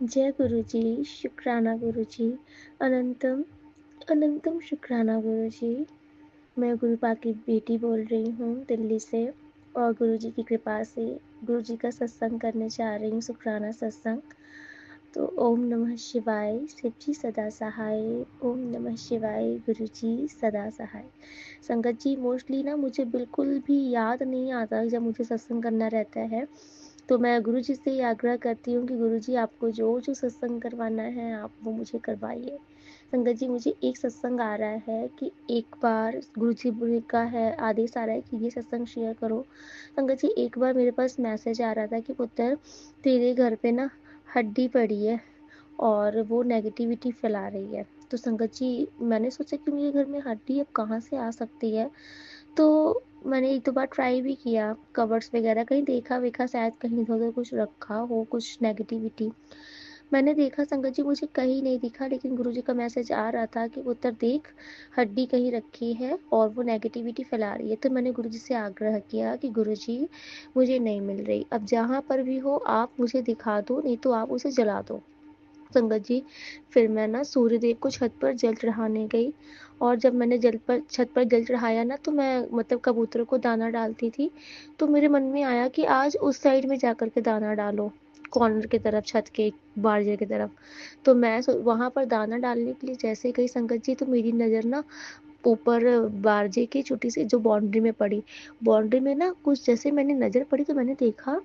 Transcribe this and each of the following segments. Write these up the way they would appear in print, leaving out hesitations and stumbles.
जय गुरुजी, शुक्राना गुरुजी, अनंतम अनंतम शुक्राना गुरुजी। मैं गुरुपा की बेटी बोल रही हूँ दिल्ली से, और गुरुजी की कृपा से गुरुजी का सत्संग करने जा रही हूँ, शुक्राना सत्संग। तो ओम नमः शिवाय, शिव जी सदा सहाय। ओम नमः शिवाय, गुरुजी सदा सहाय। संगत जी, मोस्टली ना मुझे बिल्कुल भी याद नहीं आता जब मुझे सत्संग करना रहता है, तो मैं गुरुजी से ये आग्रह करती हूँ कि गुरुजी आपको जो जो सत्संग करवाना है आप वो मुझे करवाइए। संगत जी, मुझे एक सत्संग आ रहा है कि एक बार गुरुजी का है आदेश आ रहा है कि ये सत्संग शेयर करो। संगत जी, एक बार मेरे पास मैसेज आ रहा था कि पुत्र, तेरे घर पे ना हड्डी पड़ी है और वो नेगेटिविटी फैला रही है। तो संगत जी, मैंने सोचा कि मेरे घर में हड्डी अब कहाँ से आ सकती है। तो मैंने एक दो बार ट्राई भी किया, कवर्स वगैरह कहीं देखा वेखा, शायद कहीं इधर उधर कुछ रखा हो, कुछ नेगेटिविटी मैंने देखा। संगत जी, मुझे कहीं नहीं दिखा, लेकिन गुरुजी का मैसेज आ रहा था कि पुत्र देख, हड्डी कहीं रखी है और वो नेगेटिविटी फैला रही है। तो मैंने गुरुजी से आग्रह किया कि गुरुजी मुझे नहीं मिल रही, अब जहाँ पर भी हो आप मुझे दिखा दो, नहीं तो आप उसे जला दो। संगत जी, फिर मैं ना सूर्यदेव को छत पर जल चढ़ाने गई, और जब मैंने छत पर जल चढ़ाया ना, तो मैं मतलब कबूतरों को दाना डालती थी, तो मेरे मन में आया कि आज उस साइड में जाकर के दाना डालो, कॉर्नर की तरफ, छत के बारजे की तरफ। तो मैं वहां पर दाना डालने के लिए जैसे गई संगत जी, तो मेरी नज़र ना ऊपर बारजे की छोटी सी जो बाउंड्री में पड़ी। बाउंड्री में ना कुछ जैसे मैंने नज़र पड़ी, तो मैंने देखा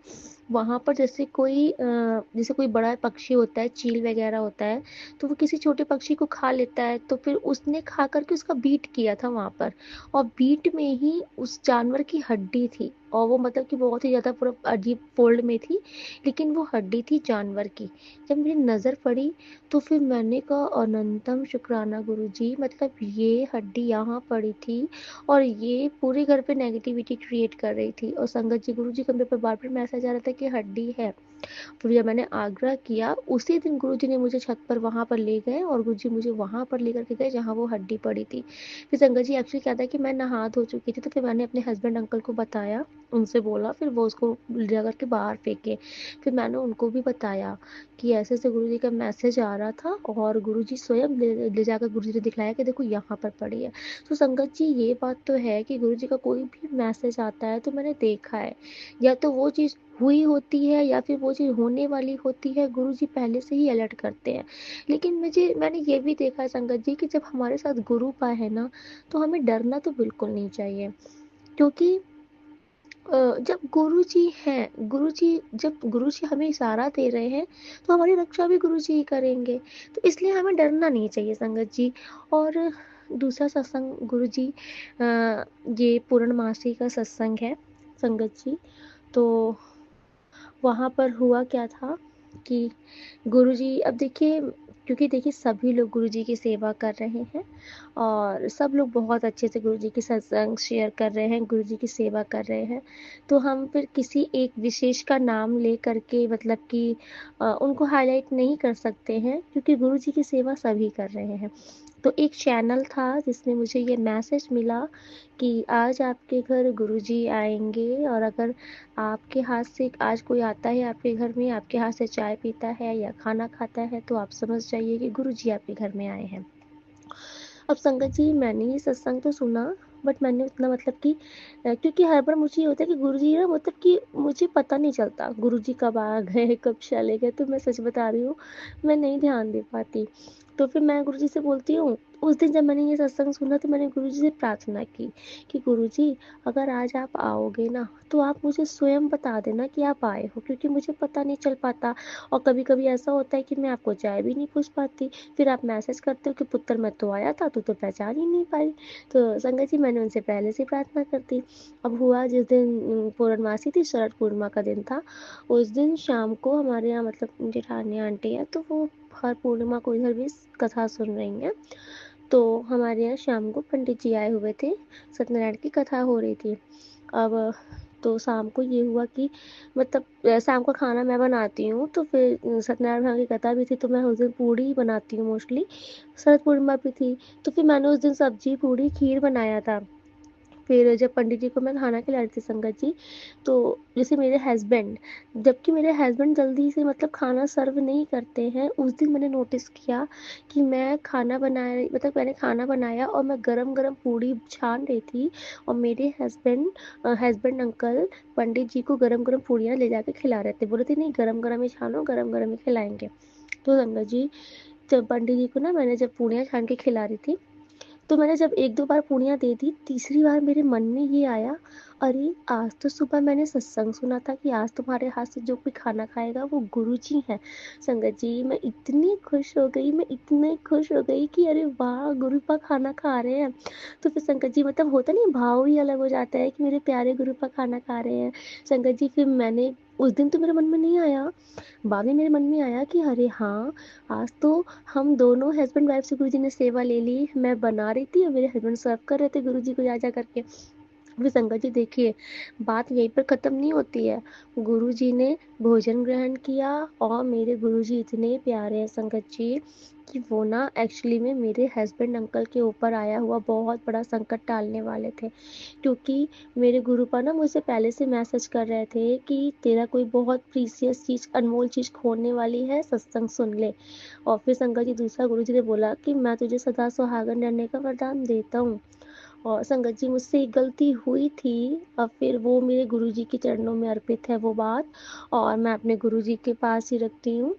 वहां पर जैसे कोई बड़ा पक्षी होता है, चील वगैरह होता है, तो वो किसी छोटे पक्षी को खा लेता है, तो फिर उसने खा करके उसका बीट किया था वहां पर, और बीट में ही उस जानवर की हड्डी थी, और वो मतलब कि बहुत ही ज्यादा पूरा अजीब फोल्ड में थी, लेकिन वो हड्डी थी जानवर की। जब मेरी नजर पड़ी, तो फिर मैंने कहा अनंतम शुक्राना गुरुजी, मतलब ये हड्डी यहाँ पड़ी थी और ये पूरे घर पे नेगेटिविटी क्रिएट कर रही थी। और संगत जी, गुरुजी का मेरे पर बार बार मैसेज आ रहा था कि हड्डी है। फिर जब मैंने आग्रह किया, उसी दिन गुरुजी ने मुझे छत पर वहां पर ले गए, और गुरुजी मुझे वहां पर लेकर के गए जहां वो हड्डी पड़ी थी। फिर संगत जी, एक्चुअली क्या था कि मैं नहा धो चुकी थी, तो फिर मैंने अपने हस्बैंड अंकल को बताया, उनसे बोला, फिर वो उसको ले जा करके बाहर फेंके। फिर मैंने उनको भी बताया कि ऐसे ऐसे गुरुजी का मैसेज आ रहा था, और गुरुजी स्वयं ले जाकर गुरुजी ने दिखलाया कि देखो यहाँ पर पड़ी है। तो संगत जी, ये बात तो है कि गुरुजी का कोई भी मैसेज आता है तो मैंने देखा है, या तो वो चीज़ हुई होती है या फिर वो चीज़ होने वाली होती है, गुरुजी पहले से ही अलर्ट करते हैं। लेकिन मैंने ये भी देखा है संगत जी कि जब हमारे साथ गुरु पा है ना, तो हमें डरना तो बिल्कुल नहीं चाहिए, क्योंकि जब गुरुजी हैं, गुरुजी जब गुरुजी हमें इशारा दे रहे हैं, तो हमारी रक्षा भी गुरुजी ही करेंगे। तो इसलिए हमें डरना नहीं चाहिए संगत जी। और दूसरा सत्संग गुरुजी, ये पूर्णमासी का सत्संग है संगत जी। तो वहाँ पर हुआ क्या था कि गुरुजी, अब देखिए, क्योंकि देखिए सभी लोग गुरुजी की सेवा कर रहे हैं, और सब लोग बहुत अच्छे से गुरुजी की सत्संग शेयर कर रहे हैं, गुरुजी की सेवा कर रहे हैं, तो हम फिर किसी एक विशेष का नाम ले करके मतलब कि उनको हाईलाइट नहीं कर सकते हैं, क्योंकि गुरुजी की सेवा सभी कर रहे हैं। तो एक चैनल था जिसमें मुझे ये मैसेज मिला कि आज आपके घर गुरुजी आएंगे, और अगर आपके हाथ से आज कोई आता है आपके घर में, आपके हाथ से चाय पीता है या खाना खाता है, तो आप समझ जाइए कि गुरुजी आपके घर में आए हैं। अब संगत जी, मैंने ये सत्संग तो सुना, बट मैंने उतना मतलब कि क्योंकि हर बार मुझे ये होता है कि गुरुजी ना, मतलब कि मुझे पता नहीं चलता गुरुजी कब आ गए कब चले गए, तो मैं सच बता रही हूँ, मैं नहीं ध्यान दे पाती। तो फिर मैं गुरुजी से बोलती हूँ, उस दिन जब मैंने ये सत्संग सुना, तो मैंने गुरुजी से प्रार्थना की कि गुरुजी, अगर आज आप आओगे ना, तो आप मुझे स्वयं बता देना कि आप आए हो, क्योंकि मुझे पता नहीं चल पाता, और कभी कभी ऐसा होता है कि मैं आपको चाय भी नहीं पूछ पाती, फिर आप मैसेज करते हो कि पुत्र मैं तो आया था, तू तो पहचान ही नहीं पाई। तो संगत जी, मैंने उनसे पहले से प्रार्थना कर दी। अब हुआ जिस दिन पूर्णमासी थी, शरद पूर्णिमा का दिन था, उस दिन शाम को हमारे यहाँ मतलब जेठानी आंटी है, तो वो हर पूर्णिमा को इधर भी कथा सुन रही हैं। तो हमारे यहाँ शाम को पंडित जी आए हुए थे, सत्यनारायण की कथा हो रही थी। अब तो शाम को ये हुआ कि मतलब शाम का खाना मैं बनाती हूँ, तो फिर सत्यनारायण भगवान की कथा भी थी, तो मैं उस दिन पूड़ी ही बनाती हूँ मोस्टली, शरद पूर्णिमा भी थी, तो फिर मैंने उस दिन सब्जी पूड़ी खीर बनाया था। फिर जब पंडित जी को मैं खाना खिला रही थी संगत जी, तो जैसे मेरे हस्बैंड, जबकि मेरे हस्बैंड जल्दी से मतलब खाना सर्व नहीं करते हैं, उस दिन मैंने नोटिस किया कि मैं खाना बनाया, मतलब मैंने खाना बनाया और मैं गरम गरम पूड़ी छान रही थी, और मेरे हस्बैंड अंकल पंडित जी को गरम गरम पूड़ियाँ ले जाके खिला रहे थे, बोले थे नहीं गरम गरम ही छानो, गरम गरम ही खिलाएंगे। तो संगत जी, जब पंडित जी को ना मैंने जब पूड़ियाँ छान के खिला रही थी, तो मैंने जब 1-2 बार पूड़ियाँ दे दी, तीसरी बार मेरे मन में ये आया, अरे आज तो सुबह मैंने सत्संग सुना था कि आज तुम्हारे हाथ से जो कोई खाना खाएगा वो गुरुजी हैं। संगत जी, मैं इतनी खुश हो गई, मैं इतनी खुश हो गई कि अरे वाह! गुरुपा खाना खा रहे हैं। तो फिर संगत जी, मतलब होता नहीं, भाव ही अलग हो जाता है कि मेरे प्यारे गुरुपा खाना खा रहे हैं। संगत जी, फिर मैंने उस दिन तो मेरे मन में नहीं आया, बाद में मेरे मन में आया कि अरे हाँ, आज तो हम दोनों हस्बैंड वाइफ से गुरुजी ने सेवा ले ली। मैं बना रही थी और मेरे हस्बैंड सर्व कर रहे थे गुरुजी को जा जा करके। फिर संगत जी देखिए, बात यहीं पर ख़त्म नहीं होती है। गुरुजी ने भोजन ग्रहण किया, और मेरे गुरुजी इतने प्यारे हैं संगत जी, कि वो ना एक्चुअली में मेरे हस्बैंड अंकल के ऊपर आया हुआ बहुत बड़ा संकट टालने वाले थे। क्योंकि मेरे गुरुपा ना मुझसे पहले से मैसेज कर रहे थे कि तेरा कोई बहुत प्रीसियस चीज़, अनमोल चीज़ खोने वाली है, सत्संग सुन ले। और फिर संगत जी, दूसरा गुरुजी ने बोला कि मैं तुझे सदा सुहागन रहने का वरदान देता हूँ। और संगत जी, मुझसे एक गलती हुई थी, अब फिर वो मेरे गुरुजी के चरणों में अर्पित है वो बात, और मैं अपने गुरुजी के पास ही रखती हूँ।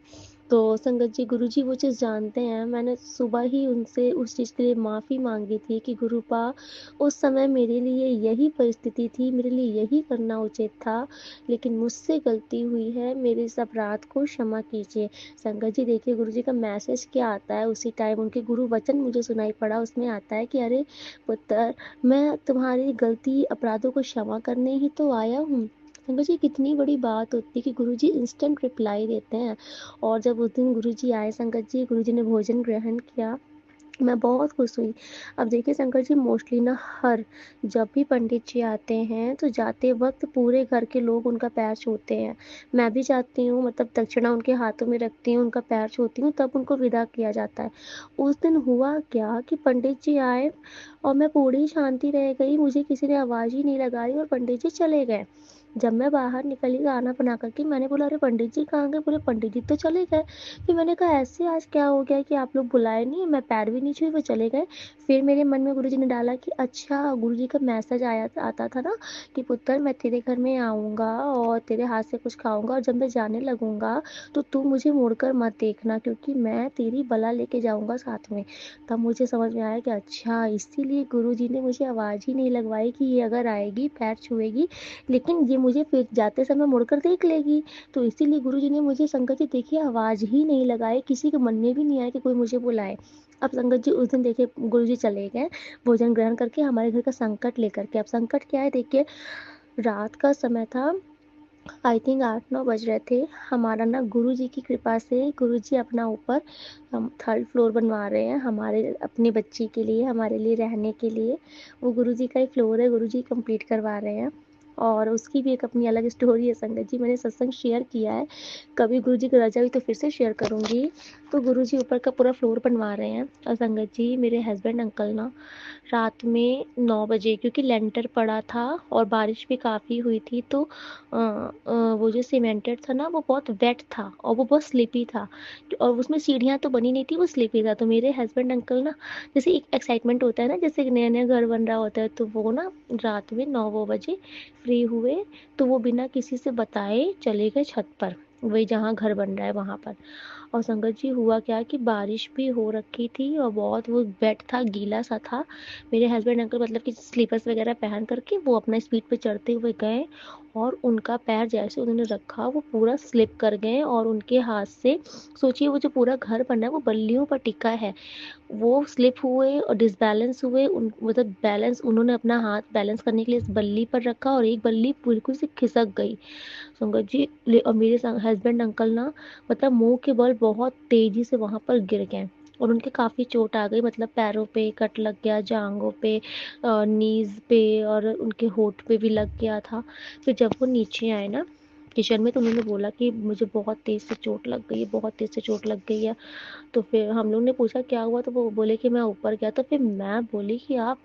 तो संगत जी, गुरुजी वो चीज़ जानते हैं, मैंने सुबह ही उनसे उस चीज़ के लिए माफ़ी मांगी थी कि गुरुपा, उस समय मेरे लिए यही परिस्थिति थी, मेरे लिए यही करना उचित था, लेकिन मुझसे गलती हुई है, मेरे इस अपराध को क्षमा कीजिए। संगत जी देखिए, गुरुजी का मैसेज क्या आता है, उसी टाइम उनके गुरु वचन मुझे सुनाई पड़ा, उसमें आता है कि अरे पुत्र, मैं तुम्हारी गलती अपराधों को क्षमा करने ही तो आया हूँ। संगत जी, कितनी बड़ी बात होती है कि गुरुजी इंस्टेंट रिप्लाई देते हैं। और जब उस दिन गुरुजी आए संगत जी, गुरुजी ने भोजन ग्रहण किया, मैं बहुत खुश हुई। अब देखिए शंकर जी, मोस्टली ना हर जब भी पंडित जी आते हैं तो जाते वक्त पूरे घर के लोग उनका पैर छूते हैं। मैं भी जाती हूँ, मतलब दक्षिणा उनके हाथों में रखती हूँ, उनका पैर छूती हूँ, तब उनको विदा किया जाता है। उस दिन हुआ क्या कि पंडित जी आए और मैं पूरी शांति रह गई, मुझे किसी ने आवाज़ ही नहीं लगाई और पंडित जी चले गए। जब मैं बाहर निकली खाना बना करके, मैंने बोला अरे पंडित जी कहाँ गए? बोले पंडित जी तो चले गए। फिर मैंने कहा ऐसे आज क्या हो गया कि आप लोग बुलाए नहीं? मैं पैर भी नहीं छुई, वो चले गए। फिर मेरे मन में गुरुजी ने डाला कि अच्छा, गुरुजी का मैसेज आता था ना कि पुत्र, मैं तेरे घर में आऊँगा और तेरे हाथ से कुछ खाऊँगा, और जब मैं जाने लगूँगा तो तू मुझे मुड़कर मत देखना, क्योंकि मैं तेरी बला लेके जाऊँगा साथ में। तब मुझे समझ में आया कि अच्छा, इसीलिए गुरुजी ने मुझे आवाज़ ही नहीं लगवाई कि ये अगर आएगी पैर छुएगी, लेकिन ये मुझे फिर जाते समय मुड़कर देख लेगी। तो इसीलिए गुरुजी ने मुझे, संगत जी देखिए, आवाज़ ही नहीं लगाई, किसी के मन में भी नहीं आया कि कोई मुझे बुलाए। अब संगत जी, उस दिन देखिए गुरुजी चले गए भोजन ग्रहण करके हमारे घर का संकट लेकर के। अब संकट क्या है देखिए, रात का समय था, आई थिंक 8-9 बज रहे थे। हमारा ना गुरुजी की कृपा से, गुरुजी अपना ऊपर हम 3rd फ्लोर बनवा रहे हैं हमारे अपनी बच्ची के लिए, हमारे लिए रहने के लिए। वो गुरुजी का ही फ्लोर है, गुरुजी कंप्लीट करवा रहे हैं, और उसकी भी एक अपनी अलग स्टोरी है संगत जी, मैंने सत्संग शेयर किया है। कभी गुरुजी की रजा हुई तो फिर से शेयर करूँगी। तो गुरुजी ऊपर का पूरा फ्लोर बनवा रहे हैं, और संगत जी, मेरे हस्बैंड अंकल ना रात में 9 बजे, क्योंकि लेंटर पड़ा था और बारिश भी काफ़ी हुई थी, तो वो जो सीमेंटेड था ना वो बहुत वेट था और वो बहुत स्लिपी था, और उसमें सीढ़ियाँ तो बनी नहीं थी, वो स्लिपी था। तो मेरे हस्बैंड अंकल ना, जैसे एक एक्साइटमेंट होता है ना, जैसे एक नया नया घर बन रहा होता है, तो वो ना रात में 9 बजे फ्री हुए, तो वो बिना किसी से बताए चले गए छत पर, वही जहाँ घर बन रहा है वहाँ पर। और संगत जी, हुआ क्या कि बारिश भी हो रखी थी और बहुत वो वेट था, गीला सा था। मेरे हस्बैंड अंकल मतलब कि स्लीपर्स वगैरह पहन करके वो अपना स्पीड पे चढ़ते हुए गए, और उनका पैर जैसे उन्होंने रखा वो पूरा स्लिप कर गए, और उनके हाथ से, सोचिए वो जो पूरा घर बना है वो बल्लियों पर टिका है, वो स्लिप हुए और डिसबैलेंस हुए, उन मतलब बैलेंस, उन्होंने अपना हाथ बैलेंस करने के लिए इस बल्ली पर रखा और एक बल्ली बिल्कुल से खिसक गई संगत जी। और मेरे हस्बैंड अंकल ना, मतलब मुंह के बल बहुत तेजी से वहां पर गिर गए, और उनके काफ़ी चोट आ गई, मतलब पैरों पे कट लग गया, जांघों पे, नीज पे, और उनके होठ पे भी लग गया था। फिर जब वो नीचे आए ना, किचन में, तो उन्होंने बोला कि मुझे बहुत तेज़ से चोट लग गई है, बहुत तेज़ से चोट लग गई है। तो फिर हम लोग ने पूछा क्या हुआ, तो वो बोले कि मैं ऊपर गया। तो फिर मैं बोली कि आप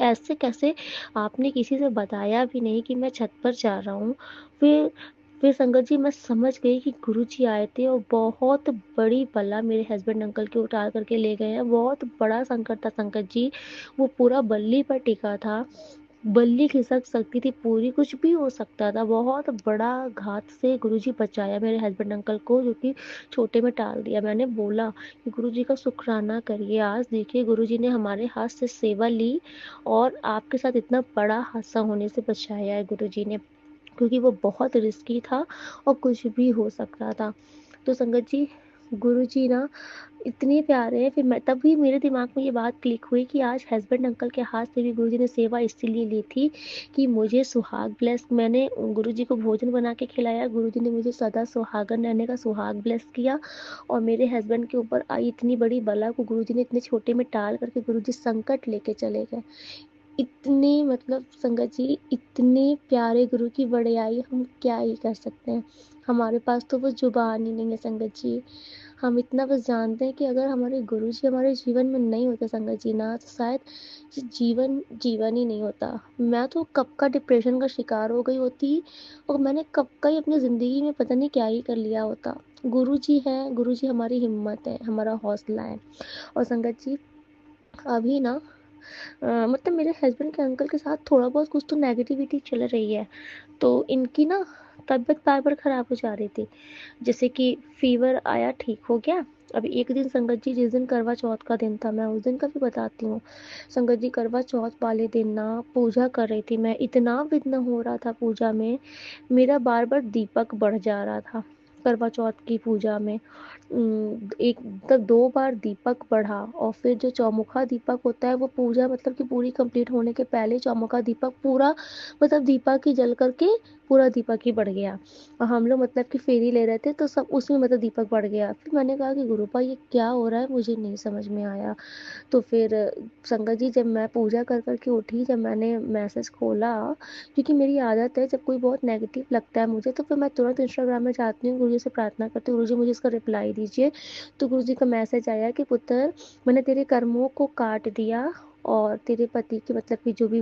ऐसे कैसे, आपने किसी से बताया भी नहीं कि मैं छत पर जा रहा हूँ। फिर संगत जी मैं समझ गई कि गुरुजी आए थे और बहुत बड़ी बला मेरे हस्बैंड अंकल के उठा करके ले गए हैं। बहुत बड़ा संकट था संगत जी, वो पूरा बल्ली पर टिका था, बल्ली खिसक सकती थी पूरी, कुछ भी हो सकता था। बहुत बड़ा घात से गुरुजी बचाया मेरे हस्बैंड अंकल को, जो कि छोटे में टाल दिया। मैंने बोला कि गुरुजी का शुक्राना करिए, आज देखिए गुरुजी ने हमारे हाथ से सेवा ली और आपके साथ इतना बड़ा हादसा होने से बचाया है गुरुजी ने, क्योंकि वो बहुत रिस्की था और कुछ भी हो सकता था। तो संगत जी, गुरुजी ना इतने प्यारे हैं। फिर मैं तभी मेरे दिमाग में ये बात क्लिक हुई कि आज हस्बैंड अंकल के हाथ से भी गुरुजी ने सेवा इसीलिए ली थी कि मुझे सुहाग ब्लेस, मैंने गुरुजी को भोजन बना के खिलाया, गुरुजी ने मुझे सदा सुहागन रहने का सुहाग ब्लेस किया और मेरे हस्बैंड के ऊपर आई इतनी बड़ी बला को गुरुजी ने इतने छोटे में टाल करके गुरुजी संकट लेके चले गए। इतने मतलब संगत जी, इतने प्यारे गुरु की बड़ाई हम क्या ही कर सकते हैं। हमारे पास तो वो जुबान ही नहीं है संगत जी। हम इतना बस जानते हैं कि अगर हमारे गुरुजी हमारे जीवन में नहीं होते संगत जी ना, तो शायद ये जीवन जीवन ही नहीं होता। मैं तो कब का डिप्रेशन का शिकार हो गई होती और मैंने कब का ही अपनी ज़िंदगी में पता नहीं क्या ही कर लिया होता। गुरुजी हैं, गुरुजी हमारी हिम्मत है, हमारा हौसला है। और संगत जी, अभी ना मतलब मेरे हस्बैंड के अंकल के साथ थोड़ा बहुत कुछ तो नेगेटिविटी चल रही है। तो इनकी ना तबीयत बार-बार ख़राब हो जा रही थी। जैसे कि फ़ीवर आया, ठीक हो गया। अभी एक दिन संगत जी, जिस दिन करवा चौथ का दिन था, मैं उस दिन का भी बताती हूँ। संगत जी, करवा चौथ वाले दिन ना पूजा कर रही थी मैं, इतना विघ्न हो रहा था पूजा में, मेरा बार-बार दीपक बढ़ जा रहा था। करवा चौथ की पूजा में एक तक 2 बार दीपक बढ़ा और फिर जो चौमुखा दीपक होता है वो पूजा मतलब कि पूरी कंप्लीट होने के पहले चौमुखा दीपक पूरा मतलब दीपक ही जल करके पूरा दीपक ही बढ़ गया। और हम लोग मतलब कि फेरी ले रहे थे तो सब उसमें मतलब दीपक बढ़ गया। फिर मैंने कहा कि गुरुपा ये क्या हो रहा है, मुझे नहीं समझ में आया। तो फिर संगत जी, जब मैं पूजा कर कर के उठी, जब मैंने मैसेज खोला, क्योंकि मेरी आदत है जब कोई बहुत नेगेटिव लगता है मुझे तो फिर मैं तुरंत इंस्टाग्राम में जाती हूँ, गुरुजी से प्रार्थना करती हूँ, गुरुजी मुझे इसका रिप्लाई दीजिए। तो गुरुजी का मैसेज आया कि पुत्र, मैंने तेरे कर्मों को काट दिया और तेरे पति की मतलब कि जो भी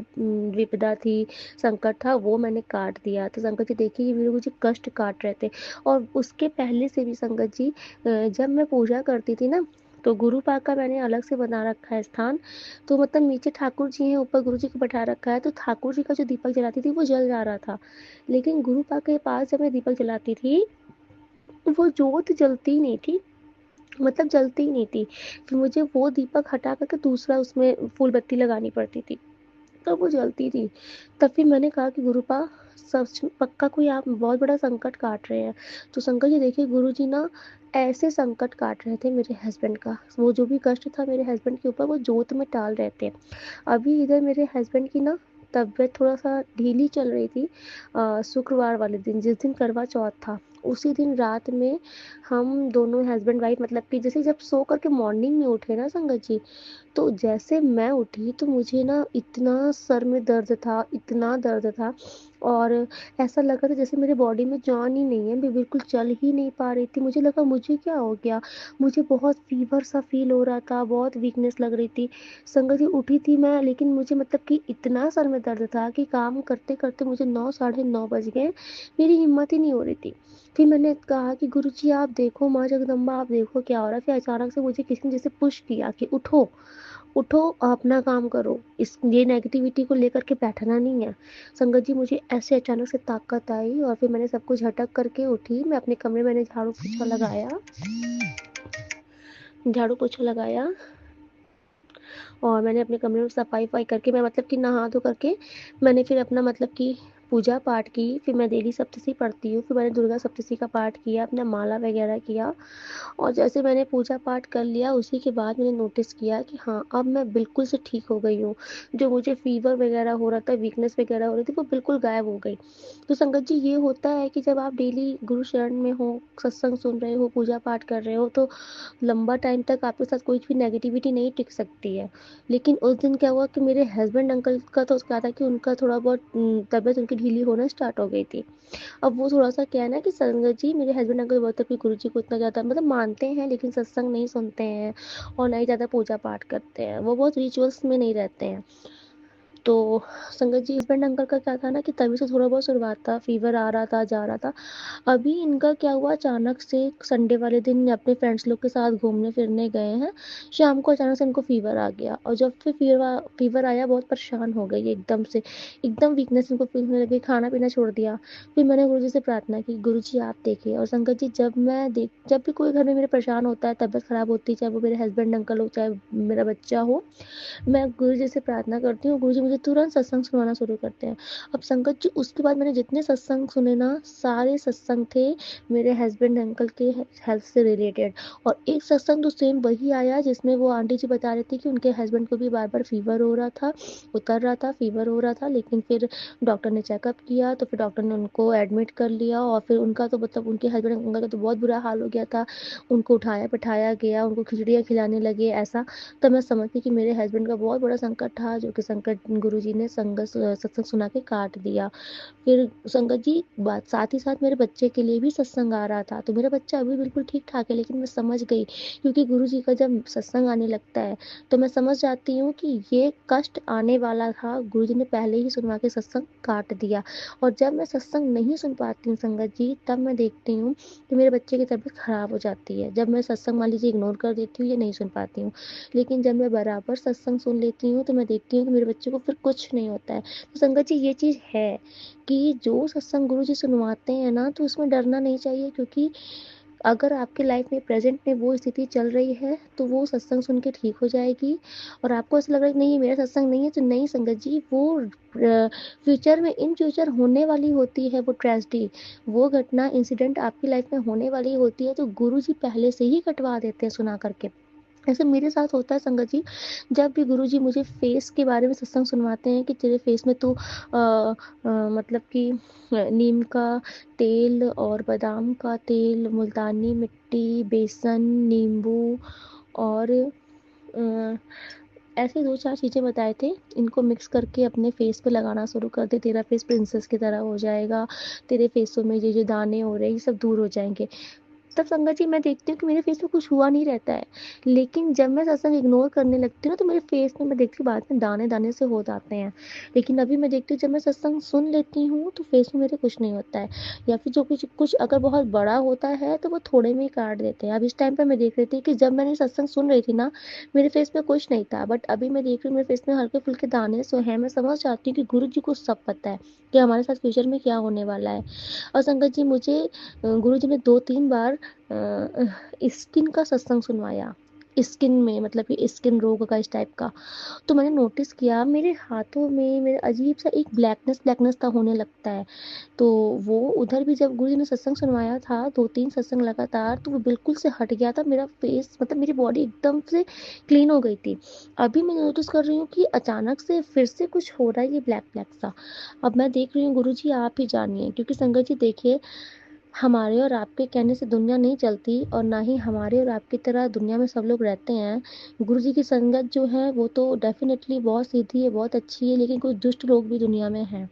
विपदा थी, संकट था, वो मैंने काट दिया। तो संगत जी देखिए, ये मेरे मुझे कष्ट काट रहे थे। और उसके पहले से भी संगत जी, जब मैं पूजा करती थी ना, तो गुरु पाक का मैंने अलग से बना रखा है स्थान। तो मतलब नीचे ठाकुर जी हैं, ऊपर गुरु जी को बैठा रखा है। तो ठाकुर जी का जो दीपक जलाती थी वो जल जा रहा था, लेकिन गुरु पाक के पास जब मैं दीपक जलाती थी वो जोत जलती ही नहीं थी, मतलब जलती ही नहीं थी। फिर मुझे वो दीपक हटा करके दूसरा उसमें फूल बत्ती लगानी पड़ती थी, तब वो जलती थी। तब फिर मैंने कहा कि गुरुपा, सच पक्का कोई आप बहुत बड़ा संकट काट रहे हैं। तो संकट जी देखिए, गुरुजी ना ऐसे संकट काट रहे थे मेरे हस्बैंड का, वो जो भी कष्ट था मेरे हस्बैंड के ऊपर वो जोत में टाल रहे थे। अभी इधर मेरे हस्बैंड की ना तबीयत थोड़ा सा ढीली चल रही थी। शुक्रवार वाले दिन, जिस दिन करवा चौथ था, उसी दिन रात में हम दोनों हस्बैंड वाइफ मतलब कि जैसे जब सो करके मॉर्निंग में उठे ना संगत जी, तो जैसे मैं उठी तो मुझे ना इतना सर में दर्द था, इतना दर्द था और ऐसा लगा था जैसे मेरे बॉडी में जान ही नहीं है, मैं बिल्कुल चल ही नहीं पा रही थी। मुझे लगा मुझे क्या हो गया, मुझे बहुत फीवर सा फील हो रहा था, बहुत वीकनेस लग रही थी। संगत जी, उठी थी मैं, लेकिन मुझे मतलब कि इतना सर में दर्द था कि काम करते करते मुझे 9 साढ़े 9 बज गए, मेरी हिम्मत ही नहीं हो रही थी। फिर मैंने कहा कि गुरुजी आप देखो, माँ जगदम्बा आप देखो क्या हो रहा है। फिर अचानक से मुझे किसी ने जैसे पुश किया कि उठो, उठो, अपना काम करो, इस ये नेगेटिविटी को लेकर के बैठना नहीं है। संगत जी, मुझे ऐसे अचानक से ताकत आई और फिर मैंने सब कुछ झटक करके उठी। मैं अपने कमरे में, मैंने झाड़ू पोछा लगाया और मैंने अपने कमरे में सफाई वफाई करके, मैं मतलब कि नहा धो करके मैंने फिर अपना मतलब कि पूजा पाठ की। फिर मैं डेली सप्तशती पढ़ती हूँ, फिर मैंने दुर्गा सप्तशती का पाठ किया, अपना माला वगैरह किया और जैसे मैंने पूजा पाठ कर लिया उसी के बाद मैंने नोटिस किया कि हाँ, अब मैं बिल्कुल से ठीक हो गई हूँ। जो मुझे फीवर वगैरह हो रहा था, वीकनेस वगैरह हो रही थी, वो बिल्कुल गायब हो गई। तो संगत जी, ये होता है कि जब आप डेली गुरु शरण में हो, सत्संग सुन रहे हो, पूजा पाठ कर रहे हो, तो लंबा टाइम तक आपके साथ कोई भी नेगेटिविटी नहीं टिक सकती है। लेकिन उस दिन क्या हुआ कि मेरे हस्बैंड अंकल का तो क्या था कि उनका थोड़ा बहुत तबीयत उनकी ढीली होना स्टार्ट हो गई थी। अब वो थोड़ा-सा क्या है ना कि संगत जी मेरे हस्बैंड अंकल बहुत अपने गुरुजी को इतना ज़्यादा मतलब मानते हैं, लेकिन सत्संग नहीं सुनते हैं और ना ही ज़्यादा पूजा पाठ करते हैं। वो बहुत रिचुअल्स में नहीं रहते हैं। तो संगत जी हस्बैंड अंकल का क्या था ना कि तभी से थोड़ा बहुत शुरुआत था, फ़ीवर आ रहा था, जा रहा था। अभी इनका क्या हुआ, अचानक से संडे वाले दिन अपने फ्रेंड्स लोग के साथ घूमने फिरने गए हैं। शाम को अचानक से इनको फ़ीवर आ गया, और जब फिर फ़ीवर आया, बहुत परेशान हो गई एकदम से। एकदम वीकनेस इनको फ़ील होने लगी, खाना-पीना छोड़ दिया। फिर मैंने गुरुजी से प्रार्थना की, गुरुजी आप देखिए। और संगत जी जब भी कोई घर में मेरे परेशान होता है, तबीयत ख़राब होती है, चाहे वो मेरे हस्बैंड अंकल हो, चाहे मेरा बच्चा हो, मैं गुरुजी से प्रार्थना करती हूँ, गुरुजी मुझे तुरंत सत्संग सुनाना शुरू करते हैं। अब संगत जी उसके बाद मैंने जितने सत्संग सुने ना, सारे सत्संग थे मेरे हस्बैंड अंकल के हेल्थ से रिलेटेड। और एक सत्संग तो सेम वही आया जिसमें वो आंटी जी बता रही थी कि उनके हस्बैंड को भी बार बार फीवर हो रहा था, उतर रहा था, फीवर हो रहा था, लेकिन फिर डॉक्टर ने चेकअप किया तो फिर डॉक्टर ने उनको एडमिट कर लिया। और फिर उनका तो मतलब उनके हस्बैंड अंकल का तो बहुत बुरा हाल हो गया था। उनको उठाया बैठाया गया, उनको खिचड़ियाँ खिलाने लगे ऐसा। तब मैं समझती कि मेरे हस्बैंड का बहुत बड़ा संकट था, जो कि संकट गुरुजी ने सत्संग सुना के काट दिया। फिर संगत जी बात साथ ही साथ मेरे बच्चे के लिए भी सत्संग आ रहा था। तो मेरा बच्चा अभी बिल्कुल ठीक ठाक है, लेकिन मैं समझ गई, क्योंकि गुरुजी का जब सत्संग आने लगता है तो मैं समझ जाती हूँ कि ये कष्ट आने वाला था, गुरुजी ने पहले ही सुनवा के सत्संग काट दिया। और जब मैं सत्संग नहीं सुन पाती हूँ संगत जी, तब मैं देखती हूँ कि मेरे बच्चे की तबीयत खराब हो जाती है। जब मैं सत्संग मान लीजिए इग्नोर कर देती हूँ या नहीं सुन पाती हूँ, लेकिन जब मैं बराबर सत्संग सुन लेती हूँ तो मैं देखती हूँ कि मेरे बच्चे को फिर कुछ नहीं होता है। तो संगत जी ये चीज़ है कि जो सत्संग गुरु जी सुनवाते हैं ना, तो उसमें डरना नहीं चाहिए, क्योंकि अगर आपके लाइफ में प्रेजेंट में वो स्थिति चल रही है तो वो सत्संग सुन के ठीक हो जाएगी। और आपको ऐसा लग रहा है कि नहीं ये मेरा सत्संग नहीं है, तो नहीं संगत जी, वो फ्यूचर में इन फ्यूचर होने वाली होती है वो ट्रेजेडी, वो घटना इंसिडेंट आपकी लाइफ में होने वाली होती है, तो गुरु जी पहले से ही कटवा देते हैं सुना करके। ऐसे मेरे साथ होता है संगत जी, जब भी गुरुजी मुझे फेस के बारे में सत्संग सुनवाते हैं कि तेरे फेस में तू मतलब कि नीम का तेल और बादाम का तेल, मुल्तानी मिट्टी, बेसन, नींबू और अ, ऐसे 2-4 चीज़ें बताए थे, इनको मिक्स करके अपने फेस पे लगाना शुरू कर दे, तेरा फेस प्रिंसेस की तरह हो जाएगा, तेरे फेसों में ये जो दाने हो रहे हैं ये सब दूर हो जाएंगे। तब संगत जी मैं देखती हूँ कि मेरे फेस पे कुछ हुआ नहीं रहता है, लेकिन जब मैं सत्संग इग्नोर करने लगती हूँ ना, तो मेरे फेस में मैं देखती हूँ बाद में दाने दाने से हो जाते हैं। लेकिन अभी मैं देखती हूँ जब मैं सत्संग सुन लेती हूँ तो फेस में मेरे कुछ नहीं होता है, या फिर जो कुछ कुछ अगर बहुत बड़ा होता है तो वो थोड़े में ही काट देते हैं। अब इस टाइम पे मैं देख रही थी कि जब मैंने सत्संग सुन रही थी ना, मेरे फेस पे कुछ नहीं था, बट अभी मैं देख रही हूँ मेरे फेस में हल्के फुल्के दाने से हैं। मैं समझ जाती हूँ कि गुरु जी को सब पता है कि हमारे साथ फ्यूचर में क्या होने वाला है। और संगत जी मुझे गुरु जी ने 2-3 बार स्किन का सत्संग सुनवाया, स्किन में मतलब कि स्किन रोग का इस टाइप का। तो मैंने नोटिस किया मेरे हाथों में मेरे अजीब सा एक ब्लैकनेस ब्लैकनेस सा होने लगता है। तो वो उधर भी जब गुरु जी ने सत्संग सुनवाया था 2-3 सत्संग लगातार, तो वो बिल्कुल से हट गया था। मेरा फेस मतलब मेरी बॉडी एकदम से क्लीन हो गई थी। अभी मैं नोटिस कर रही हूँ कि अचानक से फिर से कुछ हो रहा है, ये ब्लैक ब्लैक सा। अब मैं देख रही हूँ गुरु जी आप ही जानिए, क्योंकि संगत जी देखिए, हमारे और आपके कहने से दुनिया नहीं चलती, और ना ही हमारे और आपकी तरह दुनिया में सब लोग रहते हैं। गुरु जी की संगत जो है वो तो डेफिनेटली बहुत सीधी है, बहुत अच्छी है, लेकिन कुछ दुष्ट लोग भी दुनिया में हैं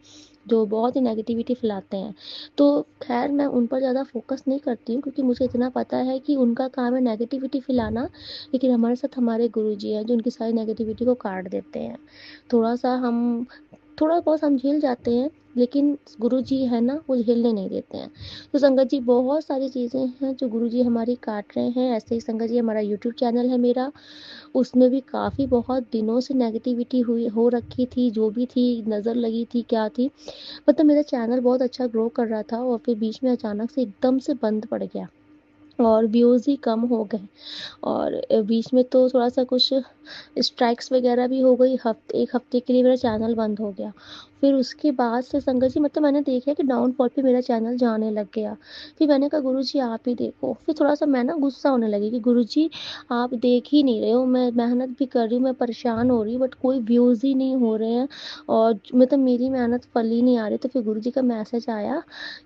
जो बहुत ही नेगेटिविटी फैलाते हैं। तो खैर मैं उन पर ज़्यादा फोकस नहीं करती हूँ, क्योंकि मुझे इतना पता है कि उनका काम है नेगेटिविटी फैलाना, लेकिन हमारे साथ हमारे गुरु जी हैं जो उनकी सारी नेगेटिविटी को काट देते हैं। थोड़ा सा हम थोड़ा बहुत हम झेल जाते हैं, लेकिन गुरु जी है ना, वो झेलने नहीं देते हैं। तो संगत जी बहुत सारी चीज़ें हैं जो गुरु जी हमारी काट रहे हैं। ऐसे ही संगत जी हमारा यूट्यूब चैनल है मेरा, उसमें भी काफ़ी बहुत दिनों से नेगेटिविटी हुई हो रखी थी, जो भी थी नज़र लगी थी क्या थी, मतलब मेरा चैनल बहुत अच्छा ग्रो कर रहा था, और फिर बीच में अचानक से एकदम से बंद पड़ गया और व्यूज़ ही कम हो गए। और बीच में तो थोड़ा सा कुछ स्ट्राइक्स वगैरह भी हो गई, एक हफ्ते के लिए मेरा चैनल बंद हो गया। फिर उसके बाद से संगत जी मतलब मैंने देखा कि डाउनफॉल पे मेरा चैनल जाने लग गया। फिर मैंने कहा गुरु जी आप ही देखो। फिर थोड़ा सा मैं ना गुस्सा होने लगी कि गुरु जी आप देख ही नहीं रहे हो, मैं मेहनत भी कर रही हूँ, मैं परेशान हो रही हूँ, बट कोई व्यूज़ ही नहीं हो रहे हैं, और मतलब मेरी मेहनत फल ही नहीं आ रही। तो फिर गुरु जी का मैसेज आया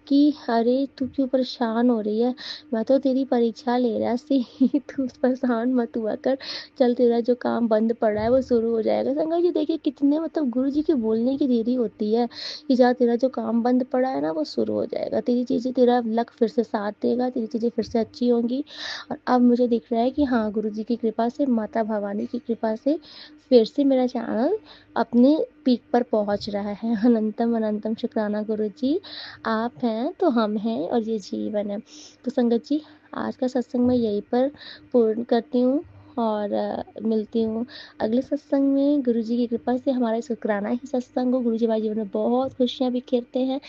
कि अरे तू क्यों परेशान हो रही है, मैं तो तेरी परीक्षा ले रहा सी तू परेशान मत हुआ कर, चल तेरा जो काम बंद पड़ा है वो शुरू हो जाएगा। संगत जी देखिए कितने मतलब गुरु जी के बोलने की देरी होती है कि जहाँ तेरा जो काम बंद पड़ा है ना वो शुरू हो जाएगा, तेरी चीज़ें, तेरा लक फिर से साथ देगा, तेरी चीज़ें फिर से अच्छी होंगी। और अब मुझे दिख रहा है कि हाँ, गुरुजी की कृपा से, माता भवानी की कृपा से फिर से मेरा चैनल अपने पीक पर पहुँच रहा है। अनंतम अनंतम शुक्राना गुरुजी, आप हैं तो हम हैं और ये जीवन है। तो संगत जी, आज का सत्संग मैं यहीं पर पूर्ण करती हूँ और मिलती हूँ अगले सत्संग में। गुरुजी की कृपा से हमारा शुक्राना ही सत्संग हो। गुरुजी हमारे जीवन में बहुत खुशियाँ बिखेरते हैं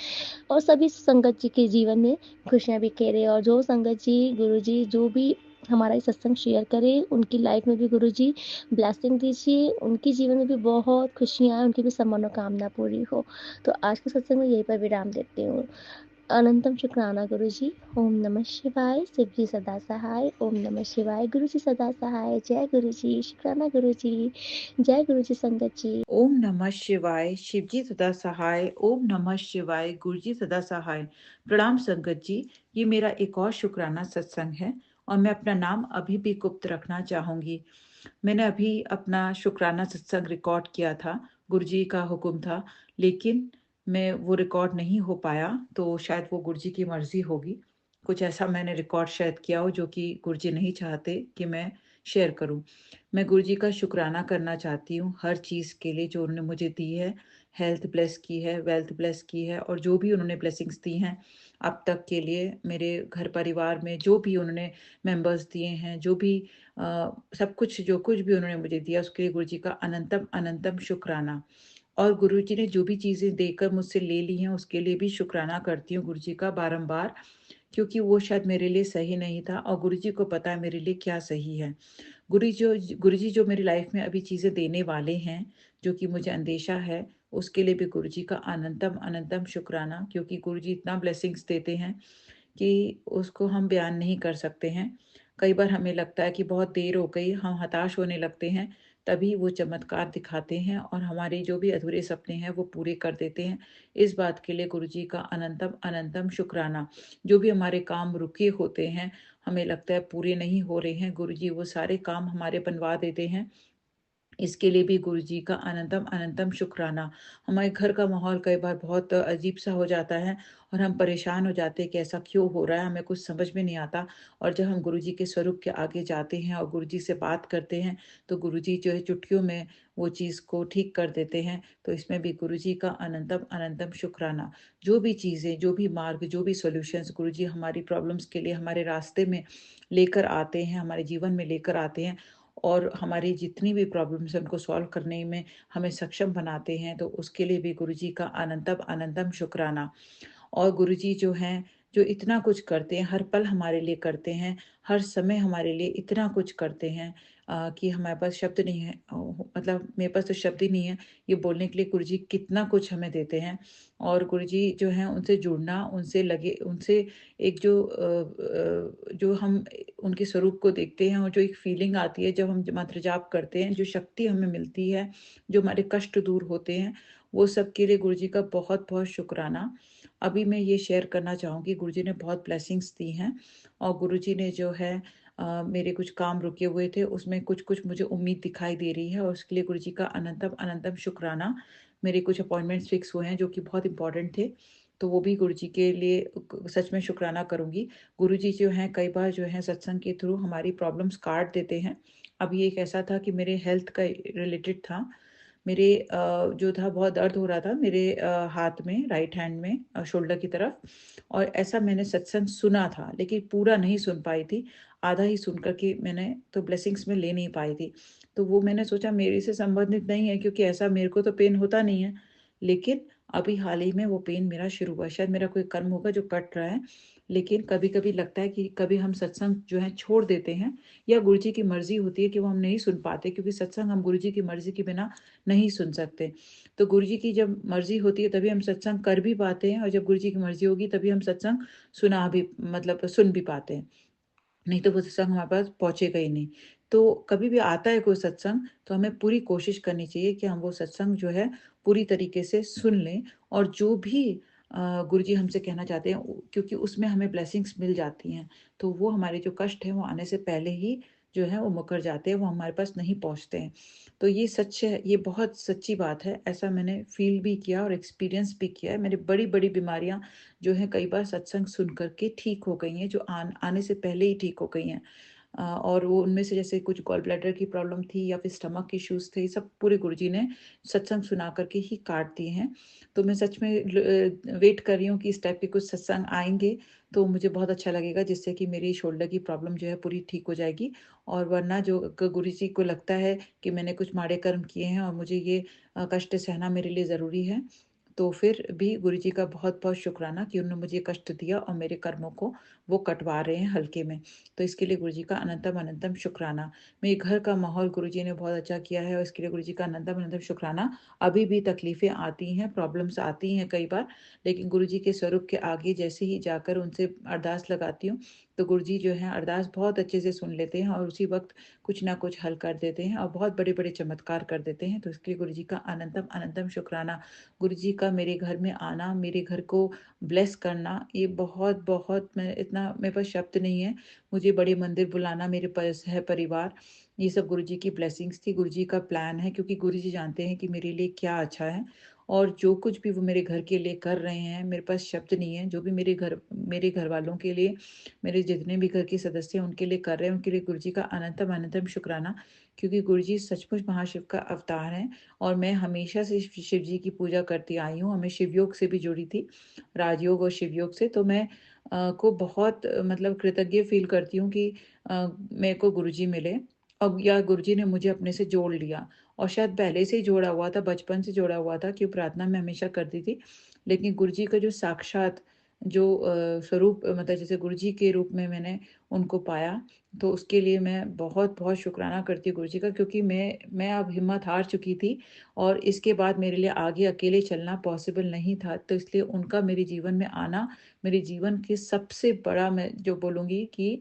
और सभी संगत जी के जीवन में खुशियाँ बिखेरे। और जो संगत जी, गुरुजी जो भी हमारा ये सत्संग शेयर करे, उनकी लाइफ में भी गुरुजी ब्लेसिंग दीजिए, उनके जीवन में भी बहुत खुशियाँ आए, उनकी भी सब मनोकामना पूरी हो। तो आज के सत्संग में यहीं पर विराम देती हूँ। अनंतम शुक्राना गुरुजी। ओम नमः शिवाय। शिव जी सदा सहाय। ओम नमः शिवाय। गुरु जी सदा सहाय। जय गुरुजी। शुक्राना गुरुजी। जय गुरुजी संगत जी। ओम नमः शिवाय। शिव जी सदा सहाय। ओम नमः शिवाय। गुरु जी सदा सहाय। प्रणाम संगत जी, ये मेरा एक और शुक्राना सत्संग है और मैं अपना नाम अभी भी गुप्त रखना चाहूंगी। मैंने अभी अपना शुक्राना सत्संग रिकॉर्ड किया था, गुरुजी का हुक्म था, लेकिन मैं वो रिकॉर्ड नहीं हो पाया, तो शायद वो गुरुजी की मर्जी होगी। कुछ ऐसा मैंने रिकॉर्ड शायद किया हो जो कि गुरुजी नहीं चाहते कि मैं शेयर करूं। मैं गुरुजी का शुक्राना करना चाहती हूँ हर चीज़ के लिए जो उन्होंने मुझे दी है। हेल्थ ब्लेस की है, वेल्थ ब्लेस की है, और जो भी उन्होंने ब्लेसिंग्स दी हैं अब तक के लिए, मेरे घर परिवार में जो भी उन्होंने मेंबर्स दिए हैं, जो भी सब कुछ, जो कुछ भी उन्होंने मुझे दिया, उसके लिए गुरुजी का अनंतम अनंतम शुक्राना। और गुरुजी ने जो भी चीज़ें देकर मुझसे ले ली हैं उसके लिए भी शुक्राना करती हूँ गुरुजी का बारंबार, क्योंकि वो शायद मेरे लिए सही नहीं था और गुरुजी को पता है मेरे लिए क्या सही है। गुरुजी जो मेरी लाइफ में अभी चीज़ें देने वाले हैं, जो कि मुझे अंदेशा है, उसके लिए भी गुरुजी का अनंतम अनंतम शुक्राना, क्योंकि गुरुजी इतना ब्लेसिंग्स देते हैं कि उसको हम बयान नहीं कर सकते हैं। कई बार हमें लगता है कि बहुत देर हो गई, हम हताश होने लगते हैं, तभी वो चमत्कार दिखाते हैं और हमारे जो भी अधूरे सपने हैं वो पूरे कर देते हैं। इस बात के लिए गुरुजी का अनंतम अनंतम शुक्राना। जो भी हमारे काम रुके होते हैं, हमें लगता है पूरे नहीं हो रहे हैं, गुरुजी वो सारे काम हमारे बनवा देते हैं। इसके लिए भी गुरुजी का अनंतम अनंतम शुक्राना। हमारे घर का माहौल कई बार बहुत अजीब सा हो जाता है और हम परेशान हो जाते हैं कि ऐसा क्यों हो रहा है, हमें कुछ समझ में नहीं आता। और जब हम गुरुजी के स्वरूप के आगे जाते हैं और गुरुजी से बात करते हैं, तो गुरुजी जो है चुटकियों में वो चीज़ को ठीक कर देते हैं। तो इसमें भी गुरुजी का अनंतम अनंतम शुक्राना। जो भी चीज़ें, जो भी मार्ग, जो भी सॉल्यूशंस गुरुजी हमारी प्रॉब्लम्स के लिए हमारे रास्ते में लेकर आते हैं, हमारे जीवन में लेकर आते हैं, और हमारी जितनी भी प्रॉब्लम्स हैं उनको सॉल्व करने में हमें सक्षम बनाते हैं, तो उसके लिए भी गुरुजी का अनंतम अनंतम शुक्राना। और गुरुजी जो हैं, जो इतना कुछ करते हैं, हर पल हमारे लिए करते हैं, हर समय हमारे लिए इतना कुछ करते हैं कि हमारे पास शब्द नहीं है, मतलब मेरे पास तो शब्द ही नहीं है ये बोलने के लिए गुरुजी कितना कुछ हमें देते हैं। और गुरुजी जो हैं उनसे जुड़ना, उनसे लगे, उनसे एक जो हम उनके स्वरूप को देखते हैं और जो एक फीलिंग आती है जब हम मंत्र जाप करते हैं, जो शक्ति हमें मिलती है, जो हमारे कष्ट दूर होते हैं, वो सब के लिए गुरुजी का बहुत बहुत शुक्राना। अभी मैं ये शेयर करना चाहूँगी, गुरुजी ने बहुत ब्लेसिंग्स दी हैं और गुरुजी ने जो है मेरे कुछ काम रुके हुए थे, उसमें कुछ-कुछ मुझे उम्मीद दिखाई दे रही है और उसके लिए गुरुजी का अनंतम अनंतम शुक्राना। मेरे कुछ अपॉइंटमेंट्स फिक्स हुए हैं जो कि बहुत इम्पोर्टेंट थे, तो वो भी गुरुजी के लिए सच में शुक्राना करूँगी। गुरुजी जो हैं कई बार जो है सत्संग के थ्रू हमारी प्रॉब्लम्स काट देते हैं। अभी एक ऐसा था कि मेरे हेल्थ का रिलेटेड था। मेरे जो था बहुत दर्द हो रहा था मेरे हाथ में, राइट हैंड में, शोल्डर की तरफ, और ऐसा मैंने सत्संग सुना था लेकिन पूरा नहीं सुन पाई थी। आधा ही सुन कर के मैंने तो ब्लेसिंग्स में ले नहीं पाई थी। तो वो मैंने सोचा मेरे से संबंधित नहीं है, क्योंकि ऐसा मेरे को तो पेन होता नहीं है। लेकिन अभी हाल ही में वो पेन मेरा शुरू हुआ, शायद मेरा कोई कर्म होगा जो कट रहा है। लेकिन कभी-कभी लगता है कि कभी हम सत्संग जो है छोड़ देते हैं, या गुरुजी की मर्ज़ी होती है कि वो हम नहीं सुन पाते, क्योंकि सत्संग हम गुरुजी की मर्ज़ी के बिना नहीं सुन सकते। तो गुरुजी की जब मर्ज़ी होती है तभी हम सत्संग कर भी पाते हैं, और जब गुरुजी की मर्ज़ी होगी तभी हम सत्संग सुना भी, मतलब सुन भी पाते हैं। नहीं तो वो सत्संग हमारे पास पहुँचेगा ही नहीं। तो कभी भी आता है कोई सत्संग, तो हमें पूरी कोशिश करनी चाहिए कि हम वो सत्संग जो है पूरी तरीके से सुन लें, और जो भी गुरुजी हमसे कहना चाहते हैं क्योंकि उसमें हमें ब्लेसिंग्स मिल जाती हैं। तो वो हमारे जो कष्ट हैं वो आने से पहले ही जो है वो मुकर जाते हैं, वो हमारे पास नहीं पहुँचते हैं। तो ये सच है, ये बहुत सच्ची बात है। ऐसा मैंने फ़ील भी किया और एक्सपीरियंस भी किया है। मेरी बड़ी-बड़ी बीमारियाँ जो हैं कई बार सत्संग सुन कर के ठीक हो गई हैं, जो आने से पहले ही ठीक हो गई हैं। और वो उनमें से जैसे कुछ गॉल ब्लैडर की प्रॉब्लम थी या फिर स्टमक इश्यूज़ थे, सब पूरे गुरुजी ने सत्संग सुना कर के ही काट दिए हैं। तो मैं सच में वेट कर रही हूँ कि इस टाइप के कुछ सत्संग आएँगे, तो मुझे बहुत अच्छा लगेगा, जिससे कि मेरी शोल्डर की प्रॉब्लम जो है पूरी ठीक हो जाएगी। और वरना जो गुरुजी को लगता है कि मैंने कुछ माड़े कर्म किए हैं और मुझे ये कष्ट सहना मेरे लिए ज़रूरी है, तो फिर भी गुरुजी का बहुत-बहुत शुक्राना कि उन्होंने मुझे कष्ट दिया और मेरे कर्मों को वो कटवा रहे हैं हल्के में। तो इसके लिए गुरुजी का अनंतम अनंतम शुक्राना। मेरे घर का माहौल गुरुजी ने बहुत अच्छा किया है और इसके लिए गुरुजी का अनंतम अनंतम शुक्राना। अभी भी तकलीफ़ें आती हैं, प्रॉब्लम्स आती हैं कई बार, लेकिन गुरुजी के स्वरूप के आगे जैसे ही जाकर उनसे अरदास लगाती हूँ, तो गुरुजी जो हैं अरदास बहुत अच्छे से सुन लेते हैं और उसी वक़्त कुछ ना कुछ हल कर देते हैं और बहुत बड़े-बड़े चमत्कार कर देते हैं। तो इसके लिए गुरुजी का अनंतम अनंतम शुक्राना। गुरुजी का मेरे घर में आना, मेरे घर को ब्लेस करना, ये बहुत-बहुत, मैं इतना मेरे पास शब्द नहीं है। मुझे बड़े मंदिर बुलाना, मेरे पास है परिवार, ये सब गुरुजी की ब्लेसिंग्स थी, गुरुजी का प्लान है, क्योंकि गुरुजी जानते हैं कि मेरे लिए क्या अच्छा है और जो कुछ भी वो मेरे घर के लिए कर रहे हैं, मेरे पास शब्द नहीं है। जो भी मेरे घरवालों के लिए, मेरे जितने भी घर के सदस्य हैं उनके लिए कर रहे हैं, उनके लिए गुरुजी का अनंतम अनंतम शुक्राना, क्योंकि गुरुजी सचमुच महाशिव का अवतार हैं और मैं हमेशा से शिव जी की पूजा करती आई हूँ। मैं शिवयोग से भी जुड़ी थी, राजयोग और शिवयोग से। तो मैं को बहुत मतलब कृतज्ञ फ़ील करती हूँ कि मेरे को गुरुजी मिले और या गुरुजी ने मुझे अपने से जोड़ लिया, और शायद पहले से ही जोड़ा हुआ था, बचपन से जोड़ा हुआ था, कि प्रार्थना मैं हमेशा करती थी। लेकिन गुरुजी का जो साक्षात जो स्वरूप, मतलब जैसे गुरुजी के रूप में मैंने उनको पाया, तो उसके लिए मैं बहुत-बहुत शुकराना करती हूँ गुरुजी का, क्योंकि मैं अब हिम्मत हार चुकी थी और इसके बाद मेरे लिए आगे अकेले चलना पॉसिबल नहीं था। तो इसलिए उनका मेरे जीवन में आना, मेरे जीवन के सबसे बड़ा, मैं जो बोलूँगी कि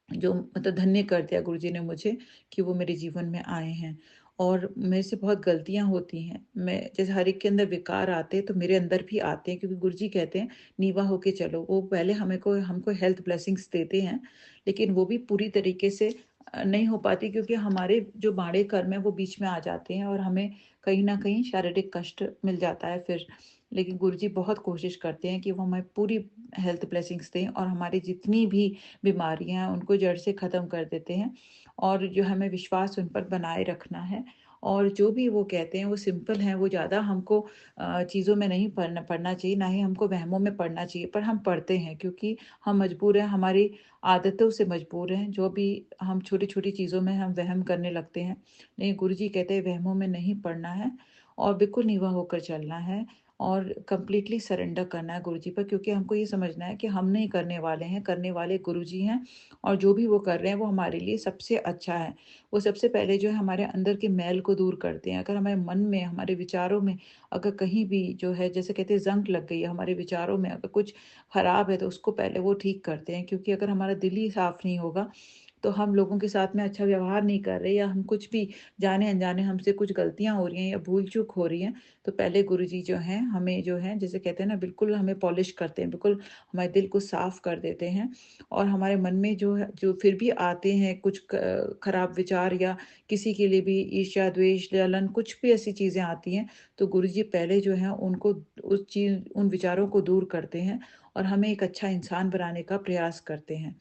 जो मतलब धन्य कर दिया गुरुजी ने मुझे कि वो मेरे जीवन में आए हैं। और मेरे से बहुत गलतियाँ होती हैं। मैं जैसे हर एक के अंदर विकार आते हैं, तो मेरे अंदर भी आते हैं, क्योंकि गुरुजी कहते हैं नीवा होके चलो। वो पहले हमको हेल्थ ब्लेसिंग्स देते हैं, लेकिन वो भी पूरी तरीके से नहीं हो पाती, क्योंकि हमारे जो माड़े कर्म हैं वो बीच में आ जाते हैं और हमें कहीं न कहीं शारीरिक कष्ट मिल जाता है फिर। लेकिन गुरुजी बहुत कोशिश करते हैं कि वो हमें पूरी हेल्थ ब्लेसिंग्स दें और हमारी जितनी भी बीमारियाँ हैं उनको जड़ से ख़त्म कर देते हैं, और जो हमें विश्वास उन पर बनाए रखना है। और जो भी वो कहते हैं वो सिंपल हैं, वो ज़्यादा हमको चीज़ों में नहीं पढ़ना चाहिए, ना ही हमको वहमों में पढ़ना चाहिए, पर हम पढ़ते हैं क्योंकि हम मजबूर हैं, हमारी आदतों से मजबूर हैं, जो भी हम छोटी-छोटी चीज़ों में हम वहम करने लगते हैं। नहीं, गुरुजी कहते हैं वहमों में नहीं पड़ना है और बिल्कुल नीवा होकर चलना है और कंप्लीटली सरेंडर करना है गुरुजी पर, क्योंकि हमको ये समझना है कि हम नहीं करने वाले हैं, करने वाले गुरुजी हैं और जो भी वो कर रहे हैं वो हमारे लिए सबसे अच्छा है। वो सबसे पहले जो है हमारे अंदर के मैल को दूर करते हैं। अगर हमारे मन में, हमारे विचारों में अगर कहीं भी जो है जैसे कहते हैं ज़ंग लग गई है हमारे विचारों में, अगर कुछ खराब है तो उसको पहले वो ठीक करते हैं, क्योंकि अगर हमारा दिल ही साफ नहीं होगा तो हम लोगों के साथ में अच्छा व्यवहार नहीं कर रहे, या हम कुछ भी जाने-अनजाने हमसे कुछ गलतियाँ हो रही हैं या भूल-चूक हो रही हैं, तो पहले गुरुजी जो हैं हमें जो है जैसे कहते हैं ना, बिल्कुल हमें पॉलिश करते हैं, बिल्कुल हमारे दिल को साफ कर देते हैं और हमारे मन में जो है, जो फिर भी आते हैं कुछ खराब विचार या किसी के लिए भी ईर्ष्या, द्वेष, जलन, कुछ भी ऐसी चीज़ें आती हैं, तो गुरुजी पहले जो है उनको उन विचारों को दूर करते हैं और हमें एक अच्छा इंसान बनाने का प्रयास करते हैं।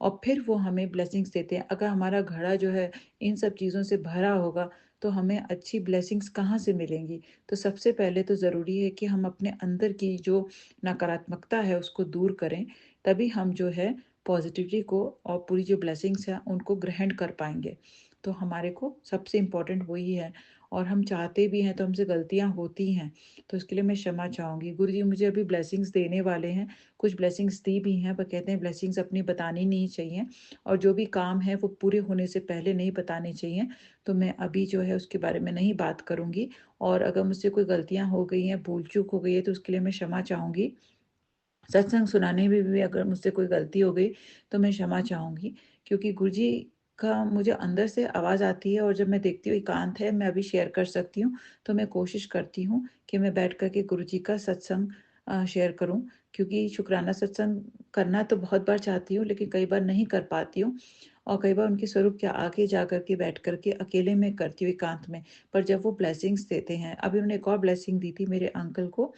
और फिर वो हमें ब्लेसिंग्स देते हैं। अगर हमारा घड़ा जो है इन सब चीज़ों से भरा होगा, तो हमें अच्छी ब्लेसिंग्स कहाँ से मिलेंगी? तो सबसे पहले तो ज़रूरी है कि हम अपने अंदर की जो नकारात्मकता है उसको दूर करें, तभी हम जो है पॉज़िटिविटी को और पूरी जो ब्लेसिंग्स हैं उनको ग्रहण कर पाएँगे। तो हमारे को सबसे इम्पोर्टेंट वही है, और हम चाहते भी हैं तो हमसे गलतियाँ होती हैं, तो इसके लिए मैं क्षमा चाहूँगी। गुरुजी मुझे अभी ब्लेसिंग्स देने वाले हैं, कुछ ब्लेसिंग्स दी भी हैं, पर कहते हैं ब्लेसिंग्स अपनी बतानी नहीं चाहिए और जो भी काम है वो पूरे होने से पहले नहीं बताने चाहिए। तो मैं अभी जो है उसके बारे में नहीं बात करूँगी, और अगर मुझसे कोई गलतियाँ हो गई हैं, भूल-चूक हो गई है, तो उसके लिए मैं क्षमा चाहूँगी। सत्संग सुनाने में भी अगर मुझसे कोई गलती हो गई, तो मैं क्षमा चाहूँगी, क्योंकि गुरुजी का मुझे अंदर से आवाज़ आती है और जब मैं देखती हूँ एकांत है, मैं अभी शेयर कर सकती हूँ, तो मैं कोशिश करती हूँ कि मैं बैठ कर के गुरुजी का सत्संग शेयर करूँ, क्योंकि शुक्राना सत्संग करना तो बहुत बार चाहती हूँ, लेकिन कई बार नहीं कर पाती हूँ। और कई बार उनके स्वरूप के आगे जा कर के बैठ कर के अकेले में करती हूँ एकांत में। पर जब वो ब्लेसिंग्स देते हैं, अभी उन्होंने एक और ब्लेसिंग दी थी मेरे अंकल को,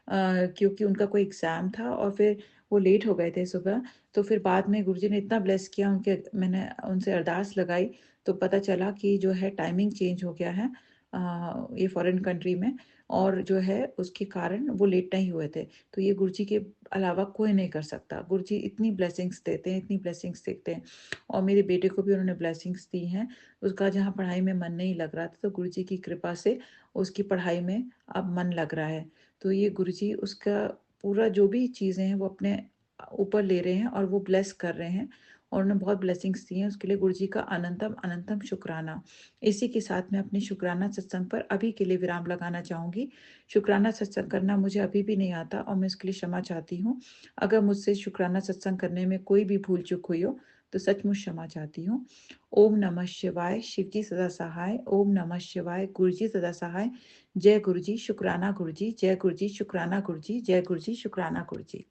क्योंकि उनका कोई एग्ज़ाम था और फिर वो लेट हो गए थे सुबह। तो फिर बाद में गुरुजी ने इतना ब्लेस किया, उनके मैंने उनसे अरदास लगाई, तो पता चला कि जो है टाइमिंग चेंज हो गया है ये फ़ॉरेन कंट्री में, और जो है उसके कारण वो लेट नहीं हुए थे। तो ये गुरुजी के अलावा कोई नहीं कर सकता। गुरुजी इतनी ब्लेसिंग्स देते हैं, इतनी ब्लेसिंग्स देते हैं, और मेरे बेटे को भी उन्होंने ब्लेसिंग्स दी हैं। उसका जहाँ पढ़ाई में मन नहीं लग रहा था, तो गुरुजी की कृपा से उसकी पढ़ाई में अब मन लग रहा है। तो ये गुरुजी उसका पूरा जो भी चीज़ें हैं वो अपने ऊपर ले रहे हैं और वो ब्लेस कर रहे हैं, और उन्होंने बहुत ब्लेसिंग्स दी हैं। उसके लिए गुरुजी का अनंतम अनंतम शुक्राना। इसी के साथ मैं अपने शुक्राना सत्संग पर अभी के लिए विराम लगाना चाहूँगी। शुक्राना सत्संग करना मुझे अभी भी नहीं आता और मैं उसके लिए क्षमा चाहती हूँ। अगर मुझसे शुक्राना सत्संग करने में कोई भी भूल चूक हुई हो, तो सचमुच क्षमा चाहती हूँ। ओम नमः शिवाय, शिव जी सदा सहाय। ओम नमः शिवाय, गुरु जी सदा सहाय। जय गुरु जी, शुक्राना गुरु जी, जय गुरु जी, शुक्राना गुरु जी, जय गुरु जी, शुक्राना गुरु जी।